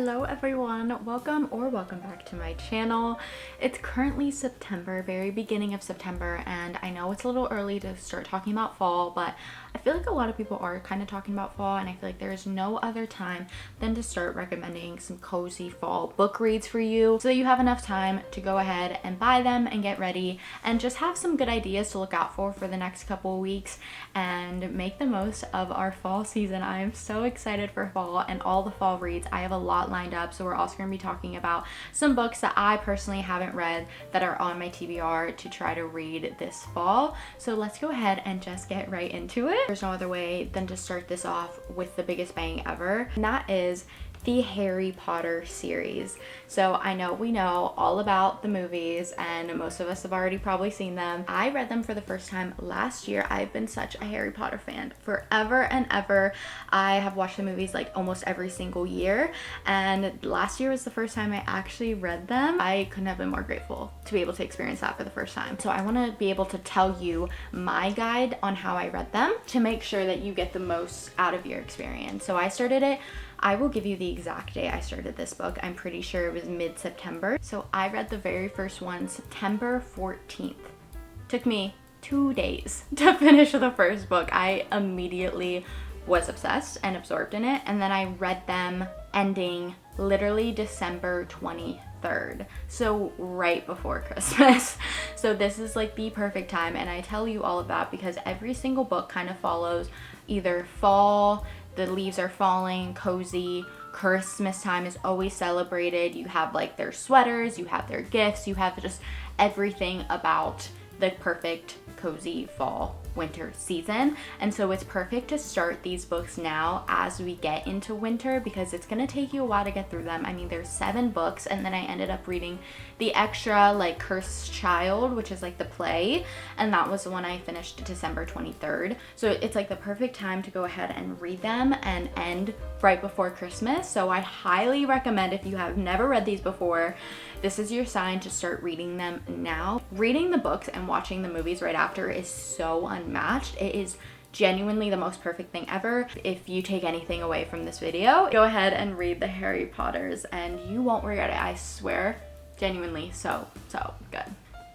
Hello everyone, welcome back to my channel. It's currently September, very beginning of September, and I know it's a little early to start talking about fall, but I feel like a lot of people are kind of talking about fall, and I feel like there is no other time than to start recommending some cozy fall book reads for you so that you have enough time to go ahead and buy them and get ready and just have some good ideas to look out for the next couple of weeks and make the most of our fall season. I am so excited for fall and all the fall reads. I have a lot lined up, so we're also going to be talking about some books that I personally haven't read that are on my TBR to try to read this fall. So let's go ahead and just get right into it. There's no other way than to start this off with the biggest bang ever, and that is the Harry Potter series. So I know we know all about the movies and most of us have already probably seen them. I read them for the first time last year. I've been such a Harry Potter fan forever and ever. I have watched the movies like almost every single year, and last year was the first time I actually read them. I couldn't have been more grateful to be able to experience that for the first time. So I want to be able to tell you my guide on how I read them to make sure that you get the most out of your experience. So I will give you the exact day I started this book. I'm pretty sure it was mid-September. So I read the very first one September 14th. Took me 2 days to finish the first book. I immediately was obsessed and absorbed in it, and then I read them ending literally December 23rd, so right before Christmas. So this is like the perfect time, and I tell you all of that because every single book kind of follows either fall, the leaves are falling, cozy, Christmas time is always celebrated. You have like their sweaters, you have their gifts, you have just everything about the perfect cozy fall winter season. And so it's perfect to start these books now as we get into winter because it's gonna take you a while to get through them. I mean, there's 7 books, and then I ended up reading the extra like Cursed Child, which is like the play, and that was the one I finished December 23rd. So it's like the perfect time to go ahead and read them and end right before Christmas. So I highly recommend, if you have never read these before, this is your sign to start reading them now. Reading the books and watching the movies right after is so unmatched. It is genuinely the most perfect thing ever. If you take anything away from this video, go ahead and read the Harry Potters and you won't regret it, I swear. Genuinely so good.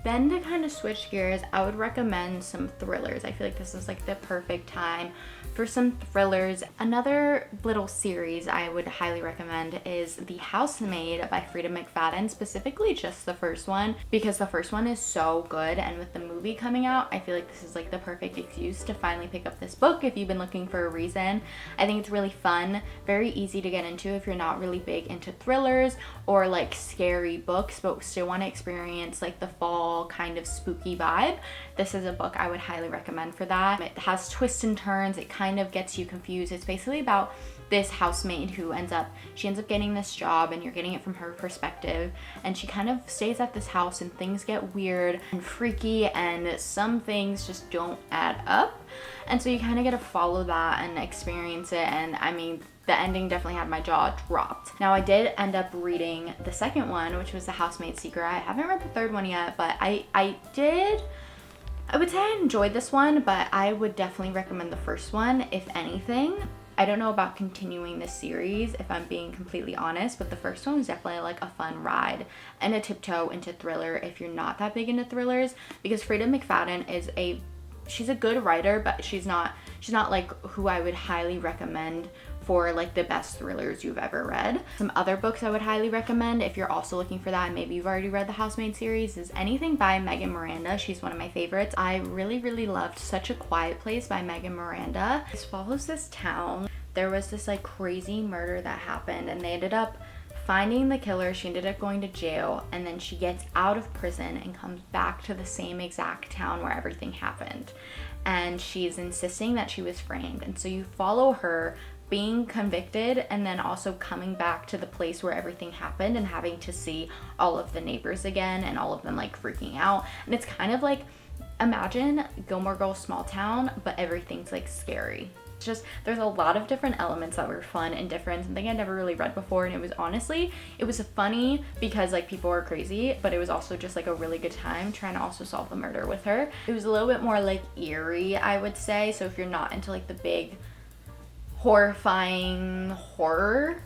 Then to kind of switch gears, I would recommend some thrillers. I feel like this is like the perfect time for some thrillers. Another little series I would highly recommend is The Housemaid by Freida McFadden, specifically just the first one, because the first one is so good, and with the movie coming out, I feel like this is like the perfect excuse to finally pick up this book if you've been looking for a reason. I think it's really fun, very easy to get into if you're not really big into thrillers or like scary books but still want to experience like the fall kind of spooky vibe. This is a book I would highly recommend for that. It has twists and turns, it kind of gets you confused. It's basically about this housemaid who ends up getting this job, and you're getting it from her perspective, and she kind of stays at this house and things get weird and freaky and some things just don't add up, and so you kind of get to follow that and experience it. And I mean, the ending definitely had my jaw dropped. Now I did end up reading the second one, which was The Housemaid's Secret. I haven't read the third one yet, but I would say I enjoyed this one, but I would definitely recommend the first one if anything. I don't know about continuing this series if I'm being completely honest, but the first one was definitely like a fun ride and a tiptoe into thriller if you're not that big into thrillers, because Freida McFadden she's a good writer, but she's not like who I would highly recommend for like the best thrillers you've ever read. Some other books I would highly recommend if you're also looking for that, and maybe you've already read the Housemaid series, is anything by Megan Miranda. She's one of my favorites. I really loved Such a Quiet Place by Megan Miranda. This follows this town. There was this like crazy murder that happened, and they ended up finding the killer. She ended up going to jail, and then she gets out of prison and comes back to the same exact town where everything happened, and she's insisting that she was framed. And so you follow her being convicted and then also coming back to the place where everything happened and having to see all of the neighbors again and all of them like freaking out. And it's kind of like, imagine Gilmore Girls Small Town, but everything's like scary. It's just, there's a lot of different elements that were fun and different, something I'd never really read before, and it was funny because like people were crazy, but it was also just like a really good time trying to also solve the murder with her. It was a little bit more like eerie, I would say, so if you're not into like the big horrifying horror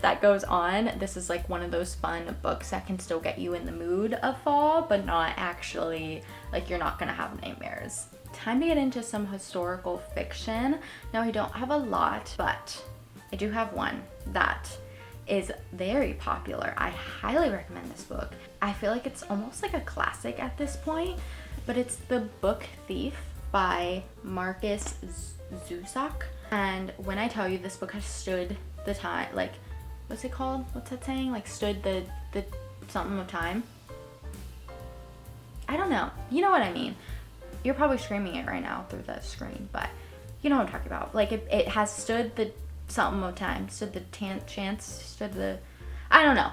that goes on. This is like one of those fun books that can still get you in the mood of fall, but not actually, like, you're not gonna have nightmares. Time to get into some historical fiction. Now, I don't have a lot, but I do have one that is very popular. I highly recommend this book. I feel like it's almost like a classic at this point, but it's The Book Thief by Marcus Zusak. And when I tell you this book has stood the time, like, what's it called? What's that saying? Like, stood the something of time? I don't know. You know what I mean. You're probably screaming it right now through the screen, but you know what I'm talking about. Like, it has stood the something of time, stood the chance, stood the, I don't know.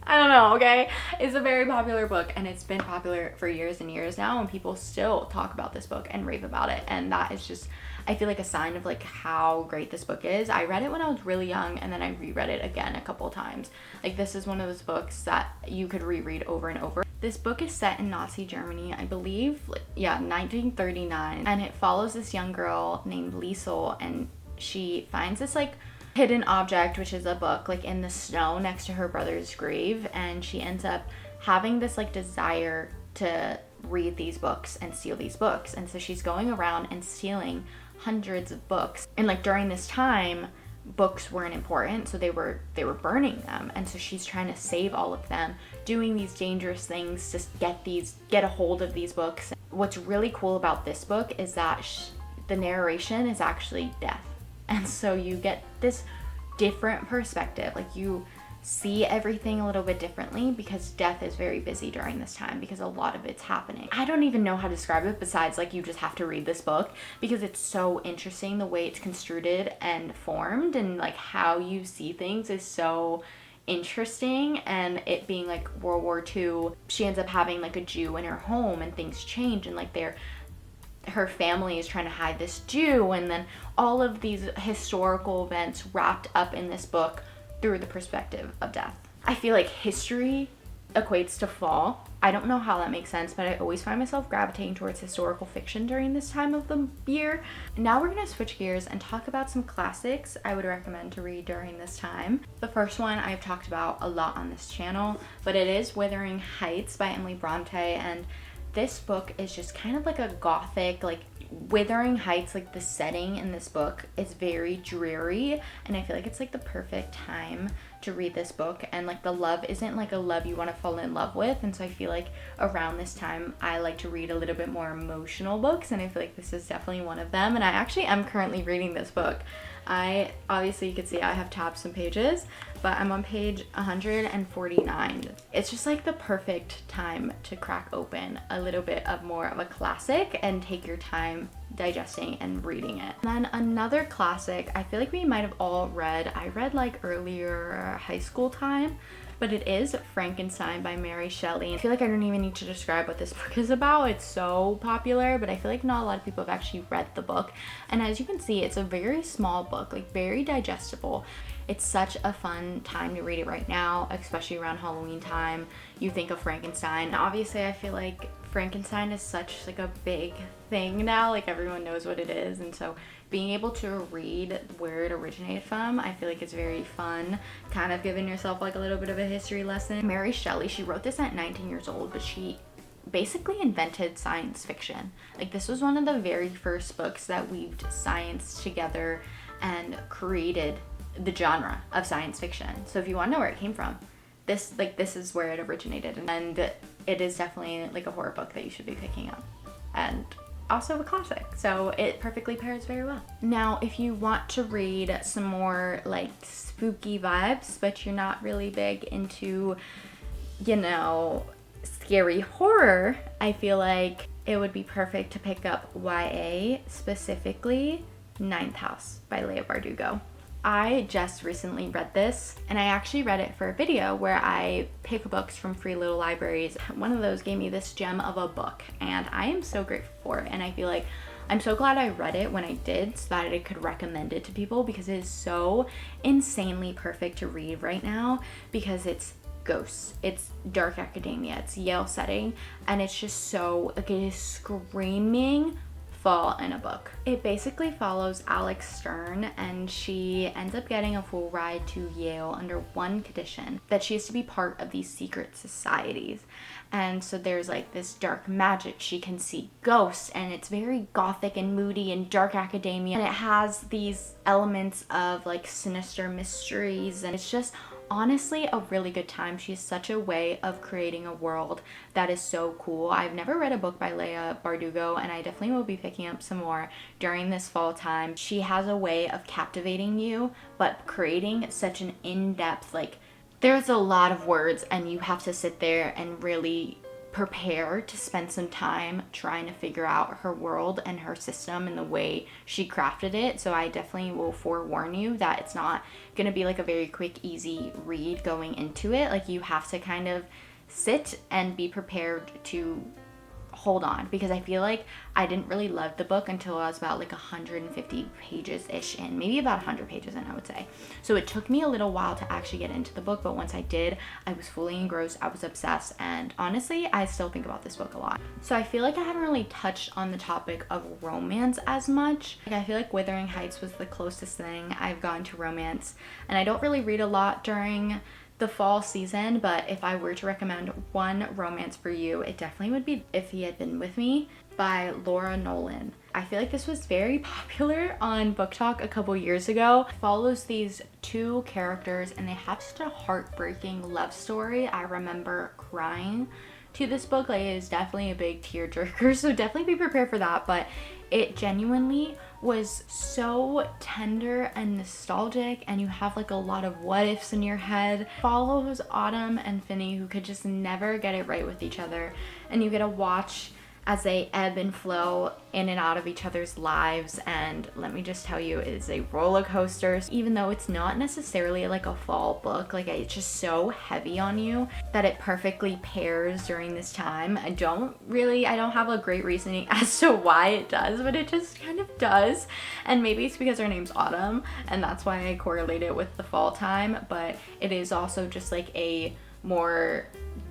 I don't know, okay? It's a very popular book, and it's been popular for years and years now, and people still talk about this book and rave about it, and that is just, I feel like, a sign of like how great this book is. I read it when I was really young, and then I reread it again a couple times. Like, this is one of those books that you could reread over and over. This book is set in Nazi Germany, I believe, 1939, and it follows this young girl named Liesel, and she finds this like hidden object, which is a book, like in the snow next to her brother's grave, and she ends up having this like desire to read these books and steal these books, and so she's going around and stealing hundreds of books. And like during this time, books weren't important, so they were burning them, and so she's trying to save all of them, doing these dangerous things to get a hold of these books. What's really cool about this book is that the narration is actually death. And so you get this different perspective. Like, you see everything a little bit differently because death is very busy during this time because a lot of it's happening. I don't even know how to describe it besides like you just have to read this book because it's so interesting the way it's construed and formed, and like how you see things is so interesting. And it being like World War II, she ends up having like a Jew in her home, and things change, and like her family is trying to hide this Jew, and then all of these historical events wrapped up in this book through the perspective of death. I feel like history equates to fall. I don't know how that makes sense, but I always find myself gravitating towards historical fiction during this time of the year. Now we're gonna switch gears and talk about some classics I would recommend to read during this time. The first one I've talked about a lot on this channel, but it is Wuthering Heights by Emily Bronte, and this book is just kind of like a gothic, like Wuthering Heights, like the setting in this book is very dreary, and I feel like it's like the perfect time to read this book. And like the love isn't like a love you want to fall in love with, and so I feel like around this time I like to read a little bit more emotional books, and I feel like this is definitely one of them. And I actually am currently reading this book. Obviously you can see I have tabbed some pages, but I'm on page 149. It's just like the perfect time to crack open a little bit of more of a classic and take your time digesting and reading it. And then another classic I feel like we might have all read, I read like earlier high school time, but it is Frankenstein by Mary Shelley. I feel like I don't even need to describe what this book is about. It's so popular, but I feel like not a lot of people have actually read the book. And as you can see, it's a very small book, like very digestible. It's such a fun time to read it right now, especially around Halloween time. You think of Frankenstein. Obviously, I feel like Frankenstein is such like a big thing now, like everyone knows what it is, and so being able to read where it originated from, I feel like it's very fun, kind of giving yourself like a little bit of a history lesson. Mary Shelley, she wrote this at 19 years old, but she basically invented science fiction. Like, this was one of the very first books that weaved science together and created the genre of science fiction. So if you want to know where it came from, this is where it originated, and it is definitely like a horror book that you should be picking up, and also a classic, so it perfectly pairs very well. Now, if you want to read some more like spooky vibes, but you're not really big into, you know, scary horror, I feel like it would be perfect to pick up YA, specifically Ninth House by Leigh Bardugo. I just recently read this, and I actually read it for a video where I pick books from free little libraries. One of those gave me this gem of a book, and I am so grateful for it, and I feel like I'm so glad I read it when I did so that I could recommend it to people, because it is so insanely perfect to read right now, because it's ghosts, it's dark academia, it's Yale setting, and it's just so, like, it is screaming fall in a book. It basically follows Alex Stern, and she ends up getting a full ride to Yale under one condition, that she has to be part of these secret societies. And so there's like this dark magic, she can see ghosts, and it's very gothic and moody and dark academia, and it has these elements of like sinister mysteries, and it's just honestly a really good time. She has such a way of creating a world that is so cool. I've never read a book by Leigh Bardugo, and I definitely will be picking up some more during this fall time. She has a way of captivating you, but creating such an in-depth, like, there's a lot of words, and you have to sit there and really prepare to spend some time trying to figure out her world and her system and the way she crafted it. So I definitely will forewarn you that it's not going to be like a very quick, easy read going into it. Like, you have to kind of sit and be prepared to hold on, because I feel like I didn't really love the book until I was about like 150 pages ish in, maybe about 100 pages in, I would say. So it took me a little while to actually get into the book, but once I did, I was fully engrossed, I was obsessed, and honestly, I still think about this book a lot. So I feel like I haven't really touched on the topic of romance as much. Like, I feel like Wuthering Heights was the closest thing I've gotten to romance, and I don't really read a lot during the fall season, but if I were to recommend one romance for you, it definitely would be If He Had Been With Me by Laura Nolan. I feel like this was very popular on Book Talk a couple years ago. It follows these two characters, and they have such a heartbreaking love story. I remember crying to this book. Like, it is definitely a big tearjerker, so definitely be prepared for that, but it genuinely was so tender and nostalgic, and you have like a lot of what ifs in your head. Follows Autumn and Finney, who could just never get it right with each other, and you get to watch as they ebb and flow in and out of each other's lives. And let me just tell you, it is a roller coaster. Even though it's not necessarily like a fall book, like, it's just so heavy on you that it perfectly pairs during this time. I don't have a great reasoning as to why it does, but it just kind of does. And maybe it's because her name's Autumn, and that's why I correlate it with the fall time, but it is also just like a more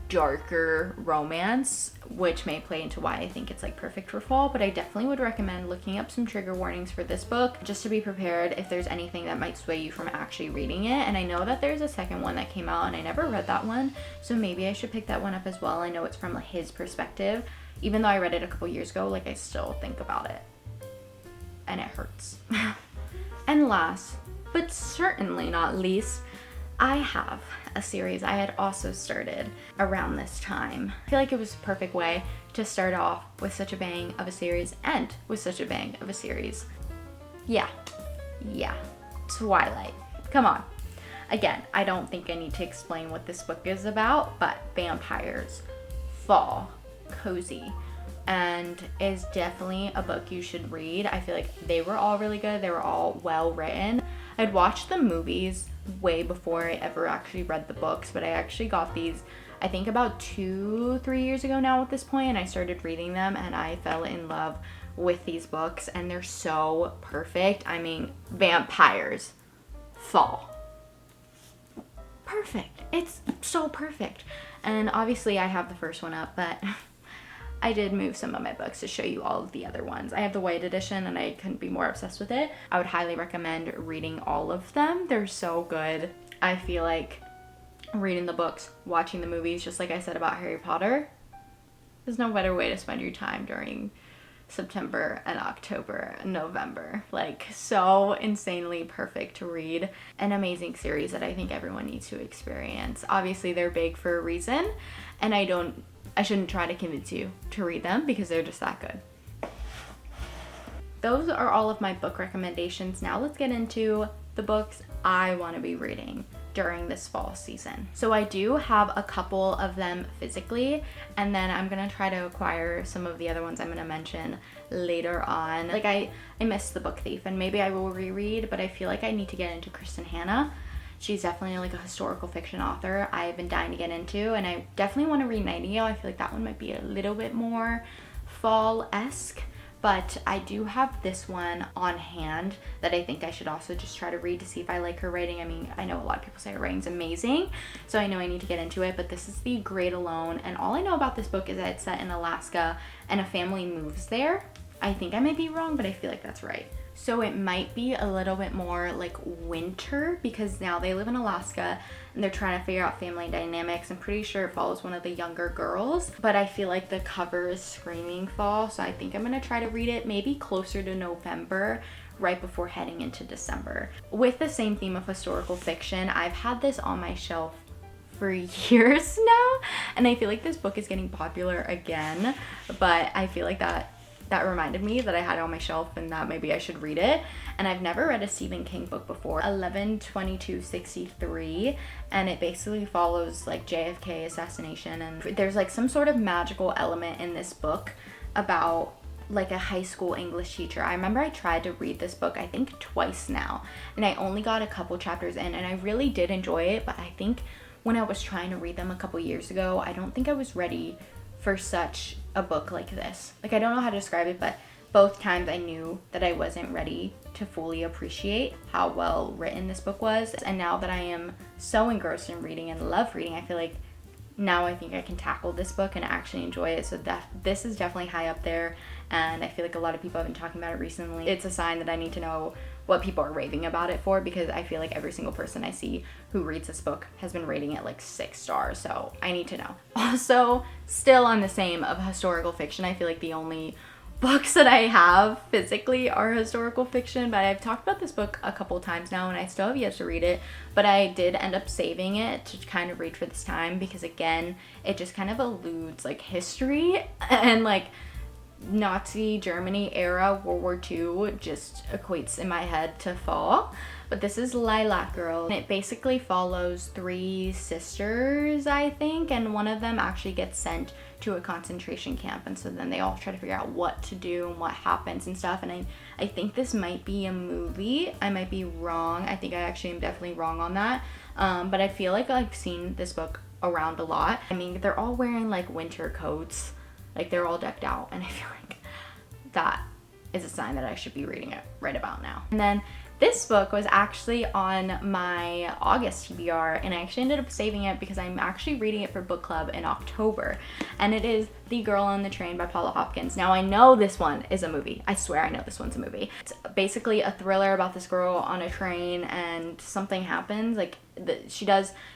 darker romance, which may play into why I think it's like perfect for fall. But I definitely would recommend looking up some trigger warnings for this book, just to be prepared if there's anything that might sway you from actually reading it. And I know that there's a second one that came out, and I never read that one, so maybe I should pick that one up as well. I know it's from like his perspective. Even though I read it a couple years ago, like, I still think about it, and it hurts. And last, but certainly not least, I have a series I had also started around this time. I feel like it was a perfect way to start off with such a bang of a series, and with such a bang of a series. Yeah, Twilight. Come on. Again, I don't think I need to explain what this book is about, but vampires, fall, cozy, and is definitely a book you should read. I feel like they were all really good. They were all well written. I'd watched the movies way before I ever actually read the books, but I actually got these, I think about 2-3 years ago now at this point, and I started reading them, and I fell in love with these books, and they're so perfect. I mean, vampires, fall, perfect. It's so perfect. And obviously I have the first one up, but I did move some of my books to show you all of the other ones. I have the white edition, and I couldn't be more obsessed with it. I would highly recommend reading all of them. They're so good. I feel like reading the books, watching the movies, just like I said about Harry Potter, there's no better way to spend your time during September and October and November. Like, so insanely perfect to read. An amazing series that I think everyone needs to experience. Obviously, they're big for a reason, and I shouldn't try to convince you to read them, because they're just that good. Those are all of my book recommendations. Now let's get into the books I want to be reading during this fall season. So I do have a couple of them physically, and then I'm gonna try to acquire some of the other ones I'm gonna mention later on. Like, I missed The Book Thief, and maybe I will reread, but I feel like I need to get into Kristen Hanna. She's definitely like a historical fiction author I've been dying to get into, and I definitely want to read Nightingale. I feel like that one might be a little bit more fall-esque, but I do have this one on hand that I think I should also just try to read to see if I like her writing. I mean, I know a lot of people say her writing's amazing, so I know I need to get into it, but this is The Great Alone, and all I know about this book is that it's set in Alaska, and a family moves there I think I might be wrong, but I feel like that's right. So it might be a little bit more like winter because now they live in Alaska and they're trying to figure out family dynamics. I'm pretty sure it follows one of the younger girls, but I feel like the cover is screaming fall. So I think I'm gonna try to read it maybe closer to November, right before heading into December. With the same theme of historical fiction, I've had this on my shelf for years now, and I feel like this book is getting popular again, but I feel like that reminded me that I had it on my shelf and that maybe I should read it. And I've never read a Stephen King book before. 11/22/63, and it basically follows like JFK assassination, and there's like some sort of magical element in this book about like a high school English teacher. I remember I tried to read this book I think twice now, and I only got a couple chapters in, and I really did enjoy it, but I think when I was trying to read them a couple years ago, I don't think I was ready for such a book like this. Like, I don't know how to describe it, but both times I knew that I wasn't ready to fully appreciate how well written this book was. And now that I am so engrossed in reading and love reading, I feel like now I think I can tackle this book and actually enjoy it. So this is definitely high up there, and I feel like a lot of people have been talking about it recently. It's a sign that I need to know what people are raving about it for, because I feel like every single person I see who reads this book has been rating it like 6 stars, so I need to know. Also, still on the same of historical fiction, I feel like the only books that I have physically are historical fiction, but I've talked about this book a couple times now and I still have yet to read it, but I did end up saving it to kind of read for this time because, again, it just kind of alludes like history and like Nazi Germany era World War II just equates in my head to fall. But this is Lilac Girl, and it basically follows 3 sisters, I think, and one of them actually gets sent to a concentration camp, and so then they all try to figure out what to do and what happens and stuff. And I think this might be a movie. I might be wrong. I think I actually am definitely wrong on that, but I feel like I've seen this book around a lot. I mean, they're all wearing like winter coats, like they're all decked out, and I feel like that is a sign that I should be reading it right about now. And then this book was actually on my August TBR, and I actually ended up saving it because I'm actually reading it for book club in October, and it is The Girl on the Train by Paula Hopkins. Now, I know this one is a movie. I swear I know this one's a movie. It's basically a thriller about this girl on a train, and something happens. Like, she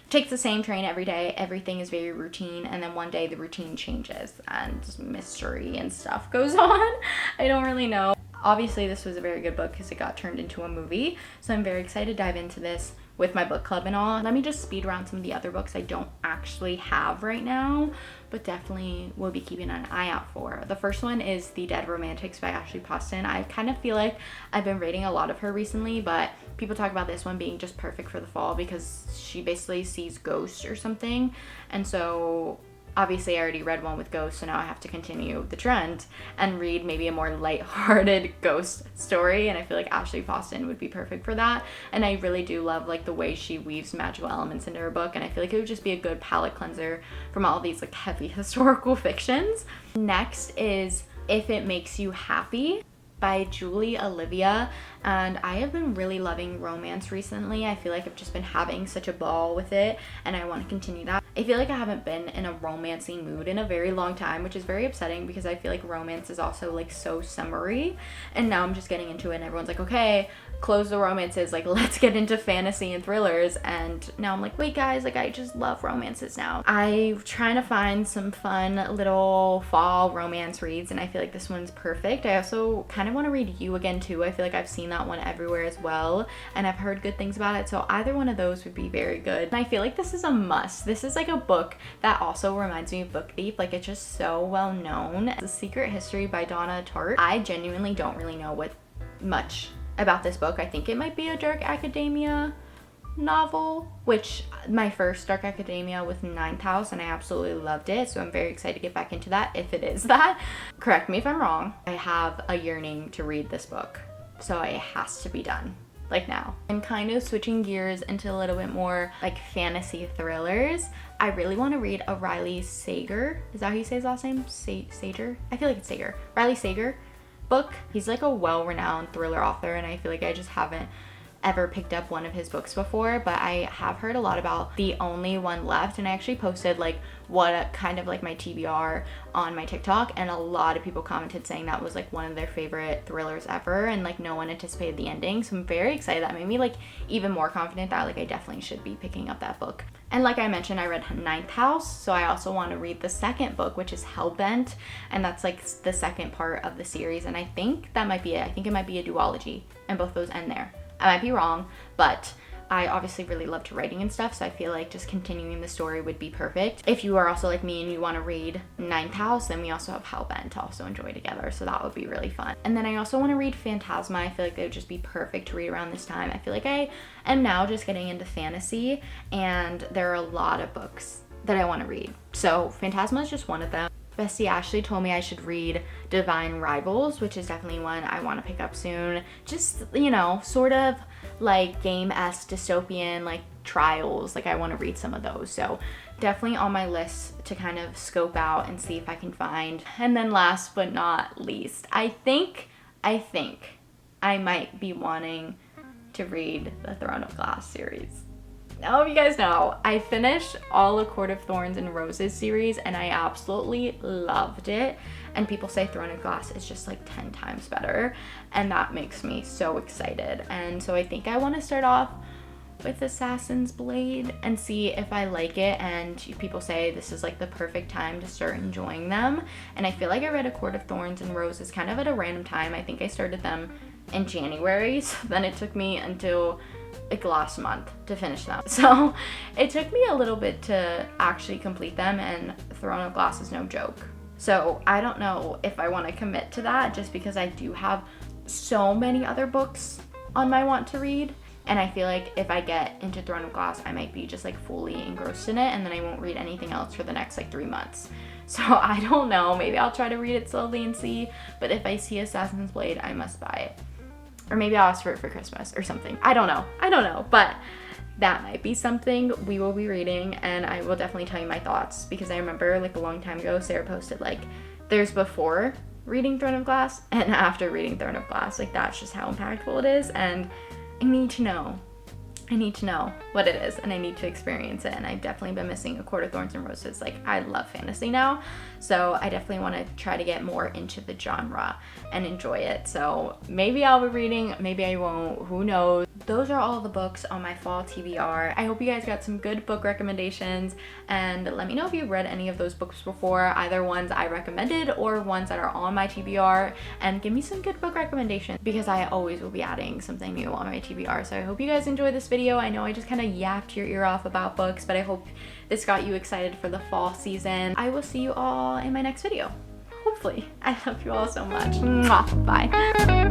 takes the same train every day. Everything is very routine, and then one day the routine changes and mystery and stuff goes on. I don't really know. Obviously, this was a very good book because it got turned into a movie, so I'm very excited to dive into this with my book club and all. Let me just speed around some of the other books I don't actually have right now, but definitely will be keeping an eye out for. The first one is The Dead Romantics by Ashley Poston. I kind of feel like I've been reading a lot of her recently, but people talk about this one being just perfect for the fall because she basically sees ghosts or something, and so obviously I already read one with ghosts, so now I have to continue the trend and read maybe a more lighthearted ghost story, and I feel like Ashley Poston would be perfect for that. And I really do love like the way she weaves magical elements into her book, and I feel like it would just be a good palate cleanser from all these like heavy historical fictions. Next is If It Makes You Happy by Julie Olivia, and I have been really loving romance recently. I feel like I've just been having such a ball with it, and I want to continue that. I feel like I haven't been in a romancing mood in a very long time, which is very upsetting because I feel like romance is also like so summery, and now I'm just getting into it and everyone's like, okay, close the romances, like let's get into fantasy and thrillers, and now I'm like, wait guys, like I just love romances now. I'm trying to find some fun little fall romance reads, and I feel like this one's perfect. I also kind of want to read You Again too. I feel like I've seen that one everywhere as well, and I've heard good things about it, so either one of those would be very good. And I feel like this is a must. This is like a book that also reminds me of Book Thief. Like, it's just so well known. The Secret History by Donna Tartt. I genuinely don't really know what much about this book. I think it might be a dark academia novel, which my first dark academia with Ninth House, and I absolutely loved it, so I'm very excited to get back into that if it is that. Correct me if I'm wrong. I have a yearning to read this book, so it has to be done like now. I'm kind of switching gears into a little bit more like fantasy thrillers. I really want to read a Riley Sager, is that how you say his last name? Sager? I feel like it's Sager. Riley Sager book. He's like a well-renowned thriller author, and I feel like I just haven't ever picked up one of his books before, but I have heard a lot about The Only One Left, and I actually posted like what kind of like my TBR on my TikTok, and a lot of people commented saying that was like one of their favorite thrillers ever, and like no one anticipated the ending. So I'm very excited. That made me like even more confident that like I definitely should be picking up that book. And like I mentioned, I read Ninth House, so I also want to read the second book, which is Hellbent, and that's like the second part of the series, and I think that might be it. I think it might be a duology, and both those end there. I might be wrong, but I obviously really loved writing and stuff, so I feel like just continuing the story would be perfect. If you are also like me and you want to read Ninth House, then we also have Hellbent to also enjoy together, so that would be really fun. And then I also want to read Phantasma. I feel like they would just be perfect to read around this time. I feel like I am now just getting into fantasy, and there are a lot of books that I want to read. So Phantasma is just one of them. Bestie Ashley told me I should read Divine Rivals, which is definitely one I want to pick up soon. Just, you know, sort of like game-esque dystopian, like trials. Like I want to read some of those. So definitely on my list to kind of scope out and see if I can find. And then last but not least, I think I might be wanting to read the Throne of Glass series. Now, if you guys know, I finished all A Court of Thorns and Roses series, and I absolutely loved it. And people say Throne of Glass is just like 10 times better, and that makes me so excited. And so I think I want to start off with Assassin's Blade and see if I like it, and people say this is like the perfect time to start enjoying them. And I feel like I read A Court of Thorns and Roses kind of at a random time. I think I started them in January, so then it took me until like last month to finish them. So it took me a little bit to actually complete them, and Throne of Glass is no joke. So I don't know if I want to commit to that, just because I do have so many other books on my want to read, and I feel like if I get into Throne of Glass, I might be just like fully engrossed in it, and then I won't read anything else for the next like 3 months. So I don't know, maybe I'll try to read it slowly and see, but if I see Assassin's Blade, I must buy it. Or maybe I'll ask for it for Christmas or something. I don't know, but that might be something we will be reading, and I will definitely tell you my thoughts, because I remember like a long time ago, Sarah posted like there's before reading Throne of Glass and after reading Throne of Glass. Like that's just how impactful it is, and I need to know what it is, and I need to experience it. And I've definitely been missing A Court of Thorns and Roses. Like I love fantasy now, so I definitely want to try to get more into the genre and enjoy it. So maybe I'll be reading, maybe I won't, who knows. Those are all the books on my fall TBR. I hope you guys got some good book recommendations, and let me know if you've read any of those books before, either ones I recommended or ones that are on my TBR, and give me some good book recommendations, because I always will be adding something new on my TBR. So I hope you guys enjoyed this video. I know I just kind of yapped your ear off about books, but I hope this got you excited for the fall season. I will see you all in my next video. Hopefully. I love you all so much. Mwah. Bye.